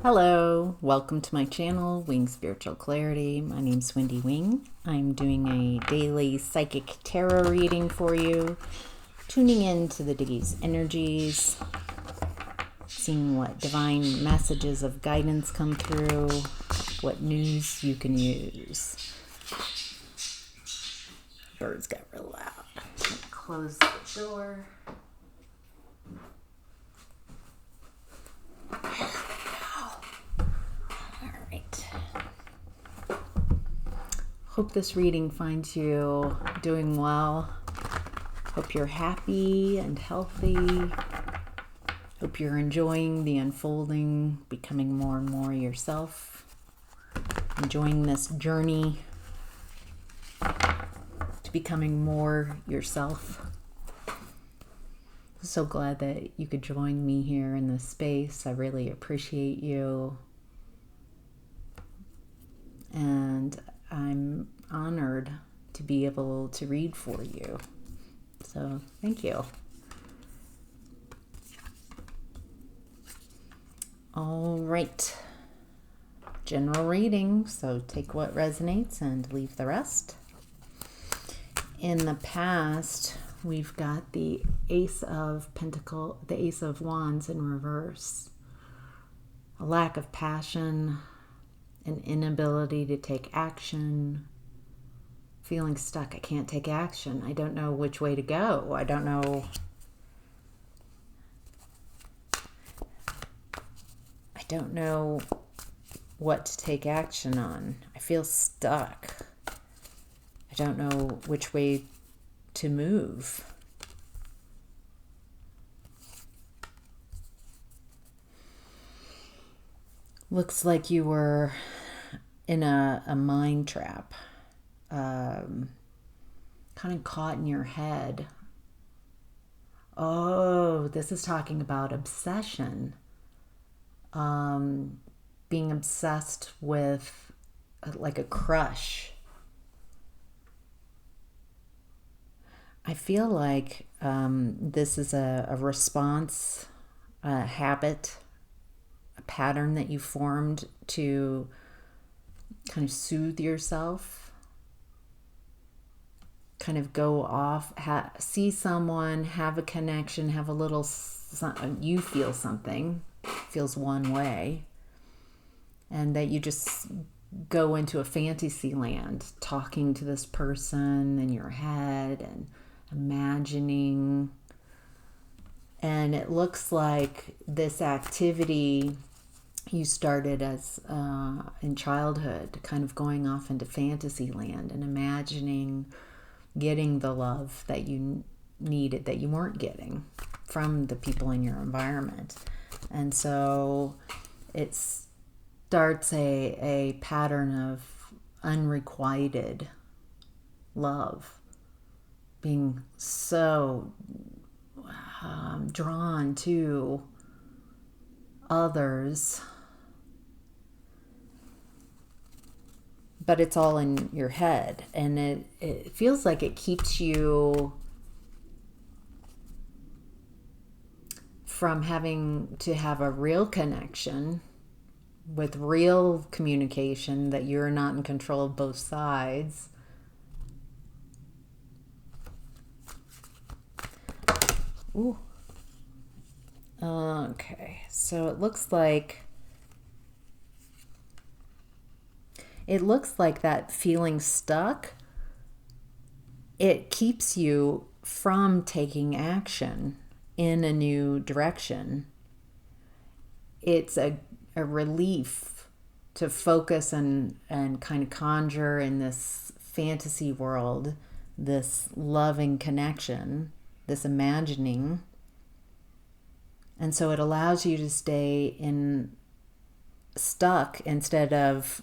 Hello, welcome to my channel, Wing Spiritual Clarity. My name's Wendy Wing. I'm doing a daily psychic tarot reading for you, tuning into the day's energies, seeing what divine messages of guidance come through, what news you can use. Birds got real loud. Close the door. Hope this reading finds you doing well. Hope you're happy and healthy. Hope you're enjoying the unfolding, becoming more and more yourself. Enjoying this journey to becoming more yourself. So glad that you could join me here in this space. I really appreciate you. And I'm honored to be able to read for you. So thank you. All right. General reading, so take what resonates and leave the rest. In the past, we've got the Ace of Wands in reverse. A lack of passion, an inability to take action, feeling stuck. I can't take action. I don't know which way to go. I don't know. What to take action on. I feel stuck. I don't know which way to move. Looks like you were in a mind trap, kind of caught in your head. Oh, this is talking about obsession. Being obsessed with like a crush. I feel like this is a response, a habit, a pattern that you formed to kind of soothe yourself, kind of go off, see someone, have a connection, have a little, you feel something, feels one way, and that you just go into a fantasy land, talking to this person in your head and imagining. And it looks like this activity you started as in childhood, kind of going off into fantasy land and imagining getting the love that you needed, that you weren't getting from the people in your environment. And so it starts a pattern of unrequited love, being so drawn to others, but it's all in your head, and it feels like it keeps you from having to have a real connection with real communication, that you're not in control of both sides. Ooh. Okay, so it looks like that feeling stuck, it keeps you from taking action in a new direction. It's a relief to focus and kind of conjure in this fantasy world, this loving connection, this imagining. And so it allows you to stay stuck instead of,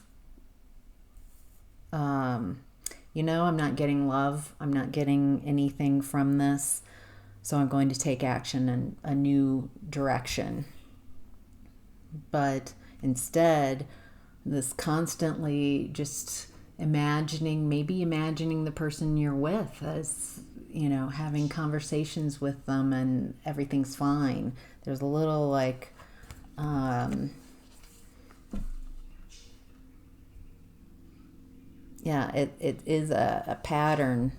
I'm not getting love. I'm not getting anything from this. So I'm going to take action in a new direction. But instead, this constantly just maybe imagining the person you're with as, having conversations with them and everything's fine. There's a little yeah, it is a pattern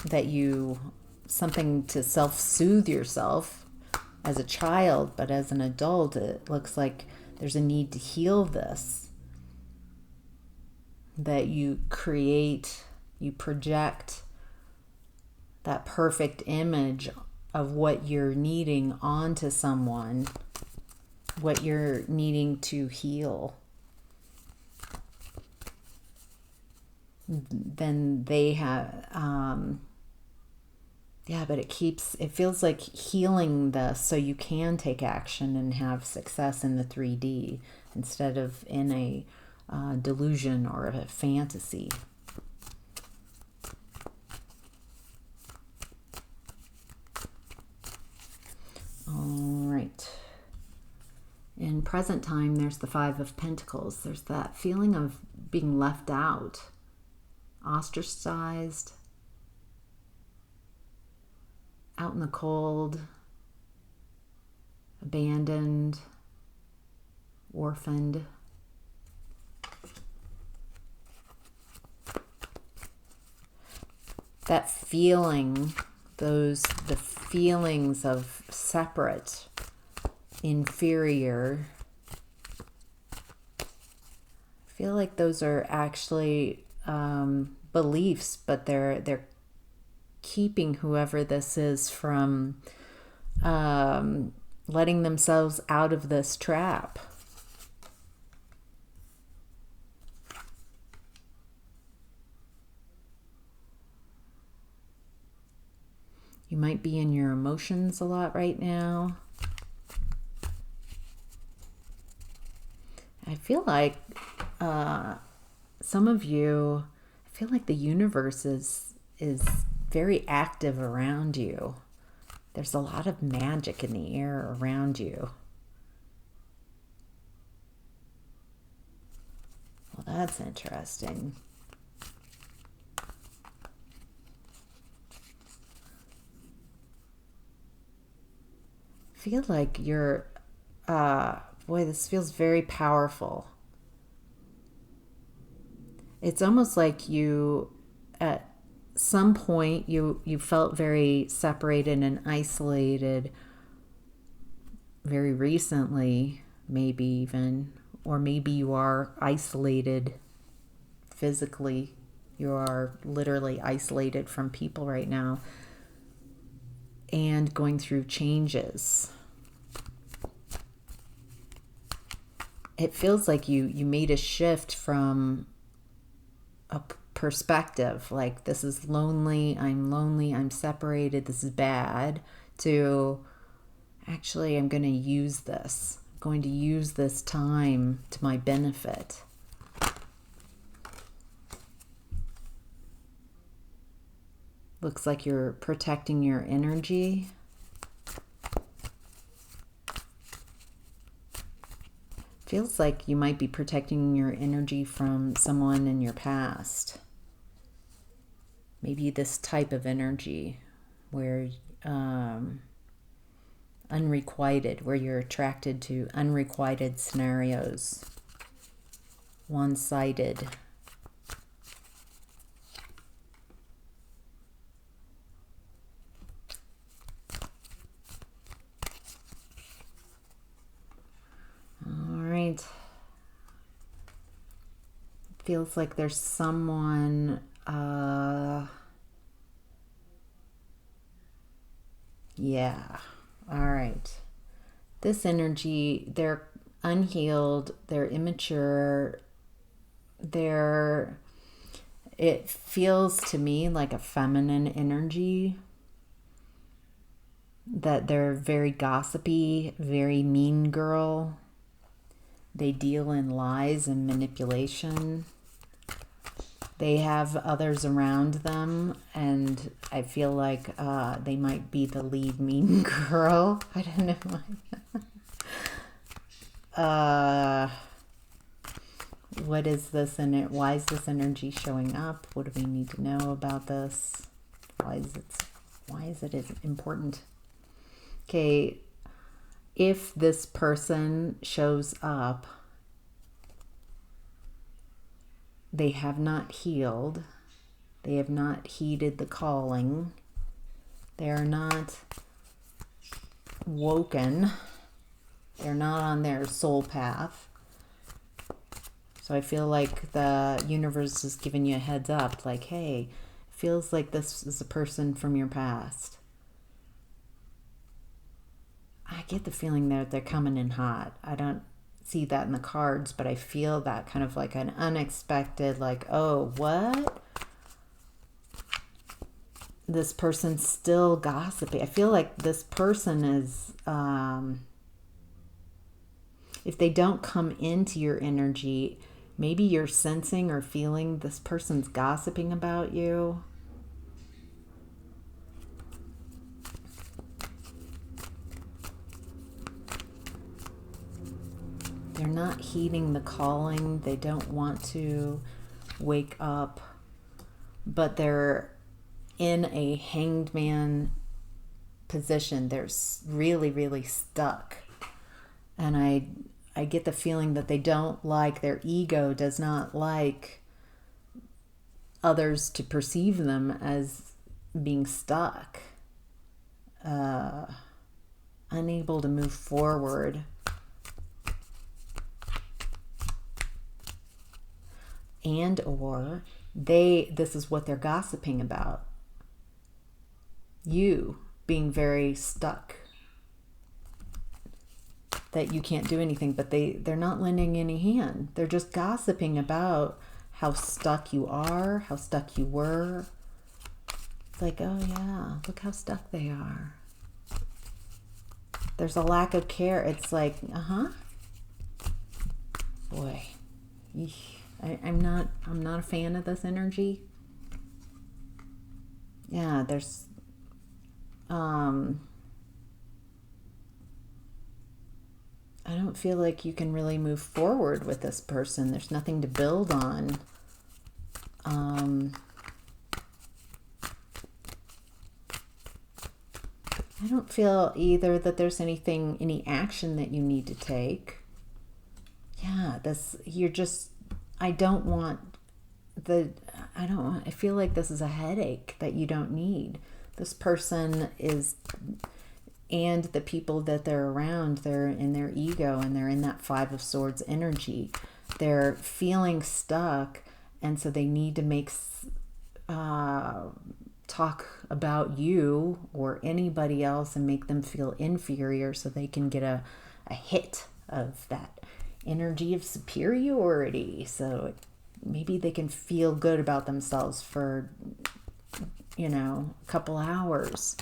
that something to self-soothe yourself as a child, but as an adult, it looks like there's a need to heal this. That you project that perfect image of what you're needing onto someone, what you're needing to heal. Then they have, but it feels like healing this so you can take action and have success in the 3D instead of in a delusion or a fantasy. All right. In present time, there's the Five of Pentacles. There's that feeling of being left out, ostracized, out in the cold, abandoned, orphaned. That feeling, the feelings of separate, inferior, I feel like those are actually beliefs, but they're keeping whoever this is from letting themselves out of this trap. You might be in your emotions a lot right now. I feel like some of you, I feel like the universe is very active around you. There's a lot of magic in the air around you. Well, that's interesting. I feel like you're, boy, this feels very powerful. It's almost like you, at some point, you felt very separated and isolated very recently, maybe even, or maybe you are isolated physically. You are literally isolated from people right now and going through changes. It feels like you made a shift from a perspective, like this is lonely, I'm separated, this is bad, to actually I'm going to use this. I'm going to use this time to my benefit. Looks like you're protecting your energy. Feels like you might be protecting your energy from someone in your past. Maybe this type of energy where unrequited, where you're attracted to unrequited scenarios, one-sided. Feels like there's someone, yeah, all right. This energy, they're unhealed, they're immature, it feels to me like a feminine energy, that they're very gossipy, very mean girl. They deal in lies and manipulation. They have others around them, and I feel like they might be the lead mean girl. I don't know. What is this in it? Why is this energy showing up? What do we need to know about this? Why is it important? Okay. If this person shows up they have not healed. They have not heeded the calling. They are not woken. They're not on their soul path. So I feel like the universe is giving you a heads up, like, hey, it feels like this is a person from your past. I get the feeling that they're coming in hot. I don't see that in the cards, but I feel that kind of like an unexpected, like, oh, what? This person's still gossiping. I feel like this person is, if they don't come into your energy, maybe you're sensing or feeling this person's gossiping about you. They're not heeding the calling. They don't want to wake up, but they're in a hanged man position. They're really, really stuck. And I get the feeling that they don't like, their ego does not like others to perceive them as being stuck, unable to move forward. And or this is what they're gossiping about. You being very stuck. That you can't do anything, but they're not lending any hand. They're just gossiping about how stuck you are, how stuck you were. It's like, oh yeah, look how stuck they are. There's a lack of care. It's like, boy, I'm not a fan of this energy. Yeah, there's I don't feel like you can really move forward with this person. There's nothing to build on. I don't feel either that there's any action that you need to take. Yeah, I feel like this is a headache that you don't need. This person is, and the people that they're around, they're in their ego and they're in that Five of Swords energy. They're feeling stuck, and so they need to talk about you or anybody else and make them feel inferior so they can get a hit of that energy of superiority. So maybe they can feel good about themselves for, a couple hours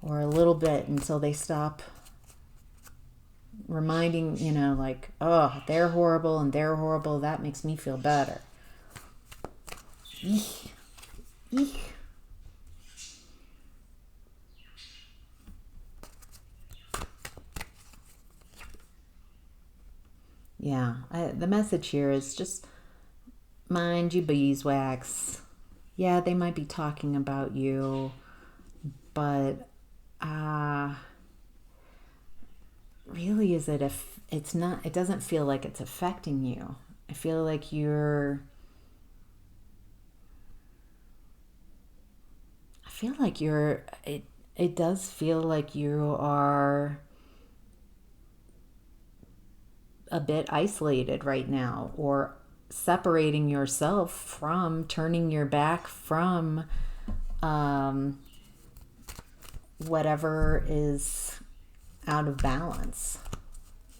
or a little bit until they stop reminding, like, oh, they're horrible and they're horrible. That makes me feel better. Eek. Eek. Yeah, the message here is just mind your beeswax. Yeah, they might be talking about you, but really, it's not, it doesn't feel like it's affecting you. I feel like it does feel like you are a bit isolated right now, or separating yourself from, turning your back from whatever is out of balance.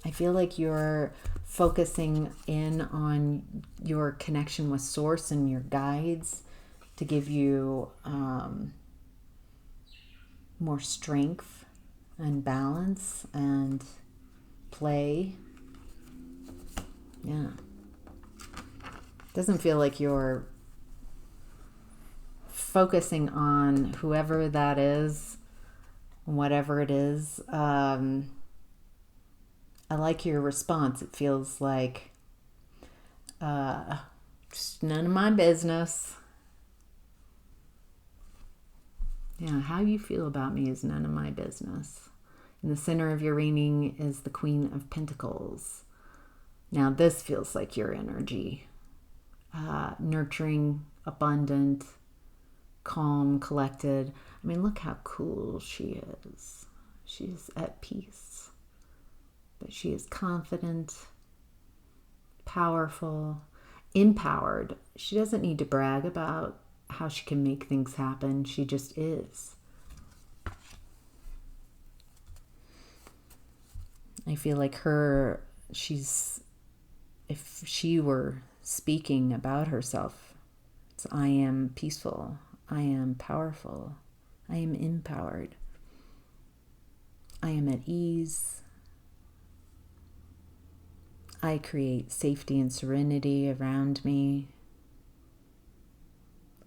I feel like you're focusing in on your connection with Source and your guides to give you more strength and balance and play. Yeah. Doesn't feel like you're focusing on whoever that is, whatever it is. I like your response. It feels like just none of my business. Yeah, how you feel about me is none of my business. In the center of your reading is the Queen of Pentacles. Now this feels like your energy. nurturing, abundant, calm, collected. I mean, look how cool she is. She's at peace, but she is confident, powerful, empowered. She doesn't need to brag about how she can make things happen. She just is. I feel like if she were speaking about herself, it's I am peaceful, I am powerful, I am empowered, I am at ease, I create safety and serenity around me,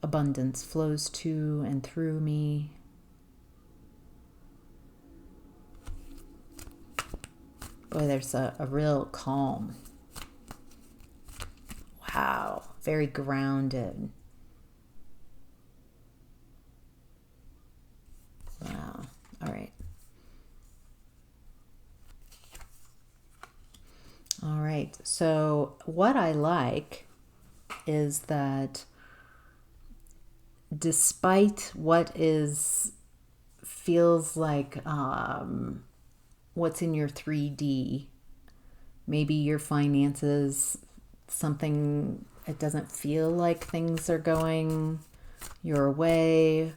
abundance flows to and through me. Boy, there's a real calm. Wow, very grounded. Wow, all right. All right, so what I like is that despite what feels like what's in your 3D, maybe your finances, something, it doesn't feel like things are going your way.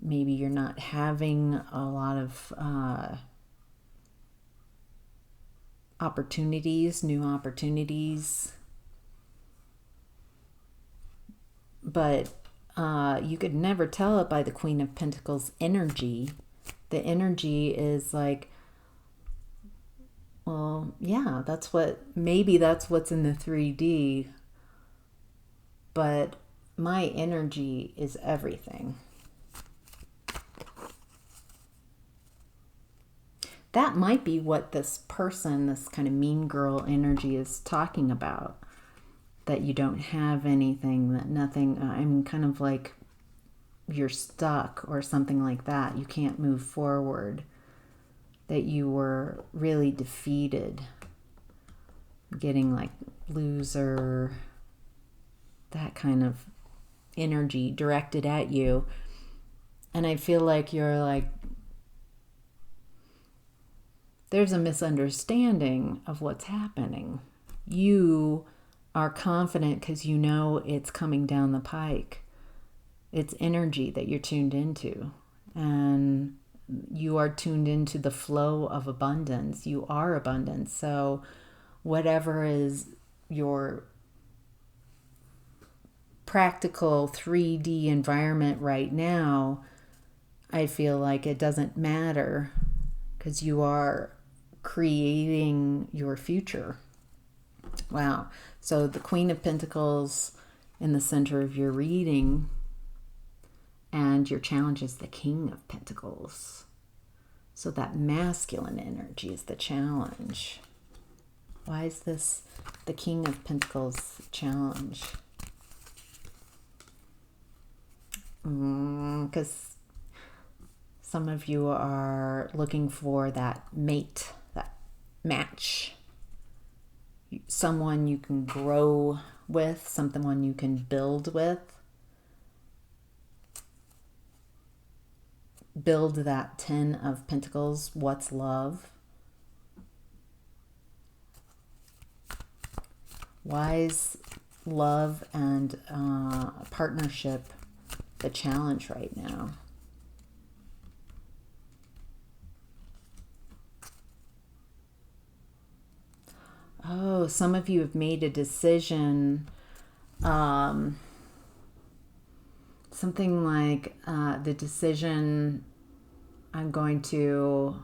Maybe you're not having a lot of new opportunities. But you could never tell it by the Queen of Pentacles energy. The energy is like, well, yeah, maybe that's what's in the 3D. But my energy is everything. That might be what this person, this kind of mean girl energy is talking about. That you don't have anything, that nothing, I'm kind of like you're stuck or something like that. You can't move forward. That you were really defeated. Getting like loser, that kind of energy directed at you. And I feel like you're like, there's a misunderstanding of what's happening. You are confident because you know it's coming down the pike. It's energy that you're tuned into. And you are tuned into the flow of abundance. You are abundance. So whatever is your practical 3D environment right now, I feel like it doesn't matter because you are creating your future. Wow. So the Queen of Pentacles in the center of your reading, and your challenge is the King of Pentacles. So that masculine energy is the challenge. Why is this the King of Pentacles challenge? Because some of you are looking for that mate, that match. Someone you can grow with, someone you can build with. Build that 10 of Pentacles. What's love? Why is love and partnership the challenge right now? Oh, some of you have made a decision. Something like the decision, I'm going to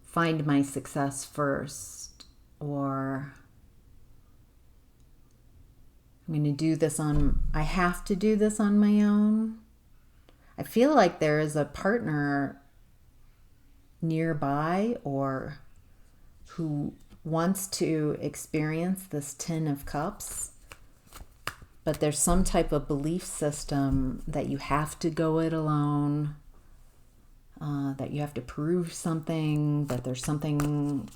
find my success first, or I'm going to do this I have to do this on my own. I feel like there is a partner nearby or who wants to experience this 10 of Cups, but there's some type of belief system that you have to go it alone, that you have to prove something, that there's something,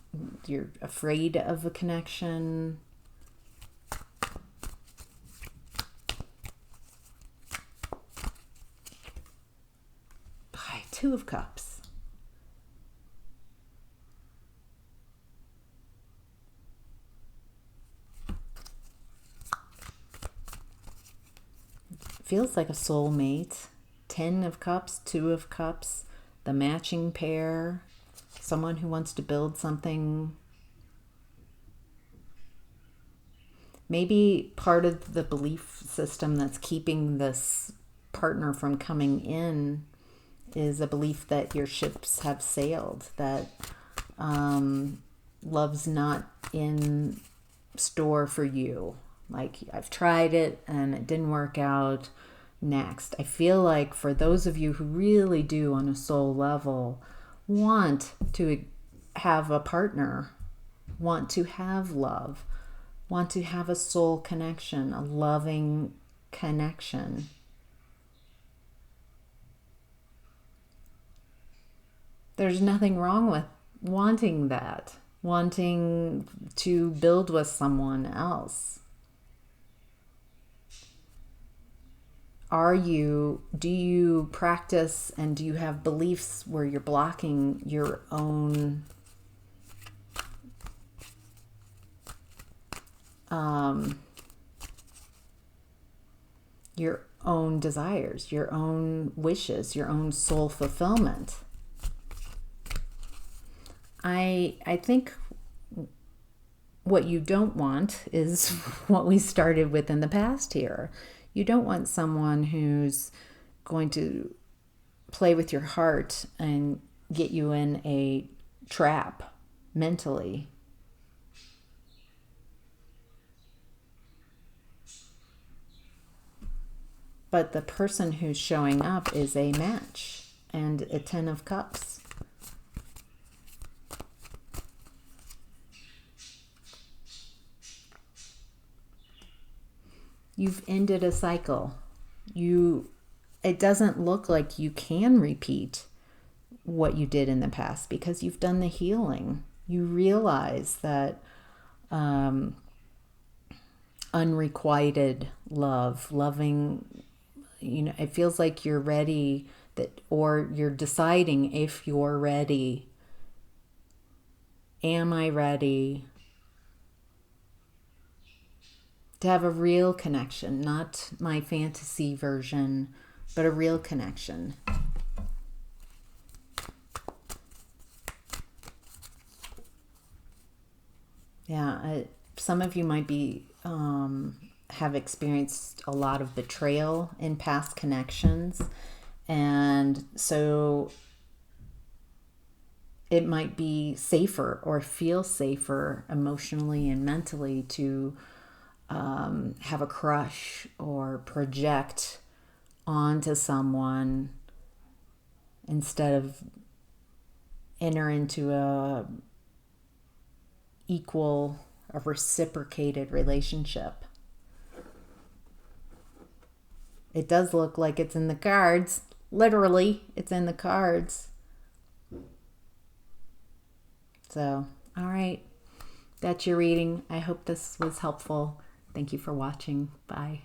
you're afraid of a connection. Two of Cups. Feels like a soulmate. 10 of Cups, 2 of Cups, the matching pair, someone who wants to build something. Maybe part of the belief system that's keeping this partner from coming in is a belief that your ships have sailed, that love's not in store for you. Like, I've tried it and it didn't work out. Next. I feel like for those of you who really do on a soul level want to have a partner, want to have love, want to have a soul connection, a loving connection, there's nothing wrong with wanting that, wanting to build with someone else. Do you practice and do you have beliefs where you're blocking your own desires, your own wishes, your own soul fulfillment? I think what you don't want is what we started with in the past here. You don't want someone who's going to play with your heart and get you in a trap mentally. But the person who's showing up is a match and a 10 of Cups. You've ended a cycle. It doesn't look like you can repeat what you did in the past because you've done the healing. You realize that unrequited love, loving, it feels like you're ready, or you're deciding if you're ready. Am I ready to have a real connection, not my fantasy version, but a real connection? Yeah, some of you might be have experienced a lot of betrayal in past connections, and so it might be safer or feel safer emotionally and mentally to have a crush or project onto someone instead of enter into a reciprocated relationship. It does look like it's in the cards. Literally, it's in the cards. So, all right. That's your reading. I hope this was helpful. Thank you for watching. Bye.